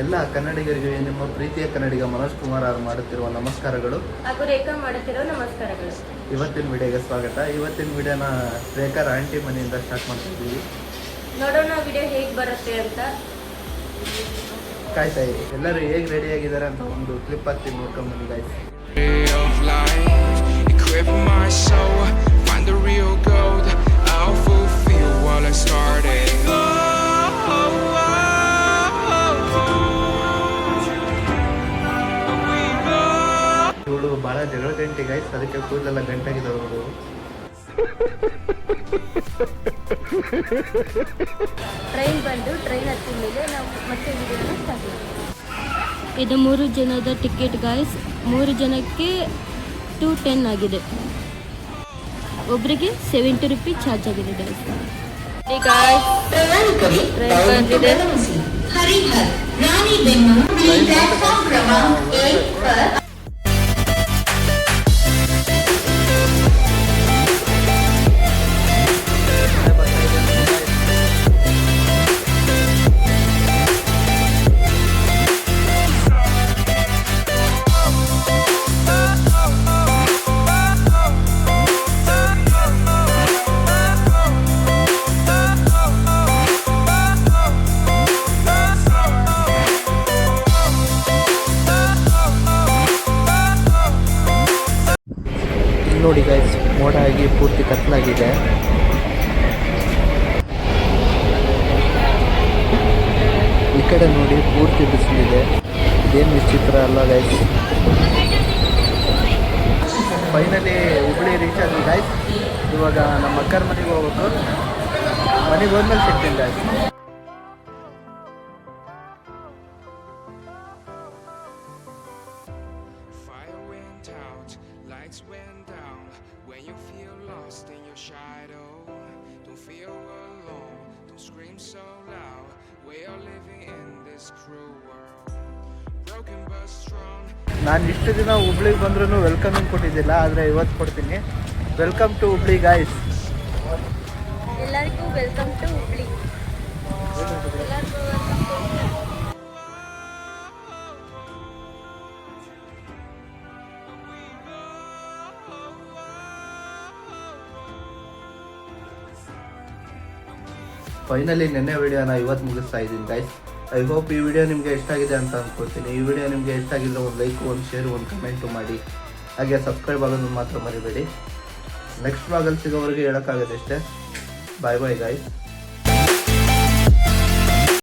ಎಲ್ಲ ಕನ್ನಡಿಗರಿಗೆ ನಿಮ್ಮ ಪ್ರೀತಿಯ ಕನ್ನಡಿಗ ಮನೋಜ್ ಕುಮಾರ್ ಅವರು ಮಾಡುತ್ತಿರುವ ನಮಸ್ಕಾರಗಳು ಹಾಗೂ ರೇಖಾ ಮಾಡುತ್ತಿರುವ ನಮಸ್ಕಾರಗಳು. ಇವತ್ತಿನ ವಿಡಿಯೋಗೆ ಸ್ವಾಗತ. ಇವತ್ತಿನ ವಿಡಿಯೋನ ರೇಖಾ ಆಂಟಿ ಮನೆಯಿಂದ ಸ್ಟಾರ್ಟ್ ಮಾಡ್ತಾ ಇದ್ದೀವಿ. ನೋಡೋಣ ವಿಡಿಯೋ ಹೇಗೆ ಬರುತ್ತೆ ಅಂತ ಕಾಯ್ತಾ ಇರಿ. ಎಲ್ಲರೂ ಹೇಗೆ ರೆಡಿ ಆಗಿದ್ದಾರೆ ಅಂತ ಒಂದು ಕ್ಲಿಪ್ ಹಾಕ್ತೀನಿ, ನೋಡ್ಕೊಂಡು ಬನ್ನಿ ಗೈಸ್. ಇವಳು ಭಾಳ ಜಗಳ ಗಂಟೆ ಗೈಸ್, ಅದಕ್ಕೆ ಕೂದಲೆಲ್ಲ ಗಂಟಾಗಿದ್ದಾವೆ ನೋಡು. ಟ್ರೈನ್ ಹತ್ತಿದ ಮೇಲೆ ನಾವು ಮತ್ತೆ ವಿಡಿಯೋನ ಸ್ಟಾರ್ಟ್ ಮಾಡ್ತೀವಿ. ಇದು 3 ಜನದ ಟಿಕೆಟ್ ಗಾಯ್ಸ್. 3 ಜನಕ್ಕೆ 210 ಆಗಿದೆ. ಒಬ್ಬರಿಗೆ 70 ರೂಪಾಯಿ ಚಾರ್ಜ್ ಆಗಿದೆ ಗಾಯ್ಸ್. ಟ್ರೈನ್ ಬಂದಿದೆ. ಹರಿಹರ್ ರಾಣಿಬೆನ್ನೂರು ಪ್ಲಾಟ್ಫಾರ್ಮ್ ಕ್ರಮಾಂಕ 8 पर ನೋಡಿ ಗೈಸ್, ಮೋಡ ಆಗಿ ಪೂರ್ತಿ ಕತ್ತಲಾಗಿದೆ. ಈ ಕಡೆ ನೋಡಿ ಪೂರ್ತಿ ಬಿಸಿಲಿದೆ. ಇದೇನು ವಿಚಿತ್ರ ಅಲ್ಲ ಗೈಸ್. ಫೈನಲಿ ಹುಬ್ಳಿ ರೀಚ್ ಆದ್ವಿ ಗೈಸ್. ಇವಾಗ ನಮ್ಮ ಅಕ್ಕರ ಮನೆಗೆ ಹೋಗ್ಬೇಕು. ಮನೆಗೆ ಹೋದ್ಮೇಲೆ ಸಿಗ್ತೀನಿ guys. Lights went down when you feel lost in your shadow. Don't feel alone, don't scream so loud. We are living in this cruel world. Broken but strong. ನಾನು ಇಷ್ಟು ದಿನ ಹುಬ್ಳಿಗೆ ಬಂದ್ರೂ ವೆಲ್ಕಮಿಂಗ್ ಕೊಟ್ಟಿದ್ದಿಲ್ಲ, ಆದರೆ ಇವತ್ತು ಕೊಡ್ತೀನಿ. Welcome to Hubli guys. ಎಲ್ಲರಿಗೂ welcome to Hubli. Finally ನೆನ್ನೆ ವಿಡಿಯೋನ ಇವತ್ತು ಮುಗಿಸ್ತಾ ಇದ್ದೀನಿ ಗೈಸ್. ಐ ಹೋಪ್ ಈ ವಿಡಿಯೋ ನಿಮಗೆ ಇಷ್ಟ ಆಗಿದೆ ಅಂತ ಅಂದ್ಕೊಳ್ತೀನಿ. ಈ ವಿಡಿಯೋ ನಿಮಗೆ ಇಷ್ಟ ಆಗಿದ್ರೆ ಒಂದು ಲೈಕ್, ಒಂದು ಶೇರ್, ಒಂದು ಕಮೆಂಟು ಮಾಡಿ. ಹಾಗೆ ಸಬ್ಸ್ಕ್ರೈಬ್ ಆಗೋದನ್ನು ಮಾತ್ರ ಮರಿಬೇಡಿ. ನೆಕ್ಸ್ಟ್ ಬ್ಲಾಗಲ್ಲಿ ಸಿಗೋವರೆಗೆ ಹೇಳೋಕ್ಕಾಗೋದಷ್ಟೇ. ಬಾಯ್ ಬಾಯ್ ಗೈಸ್.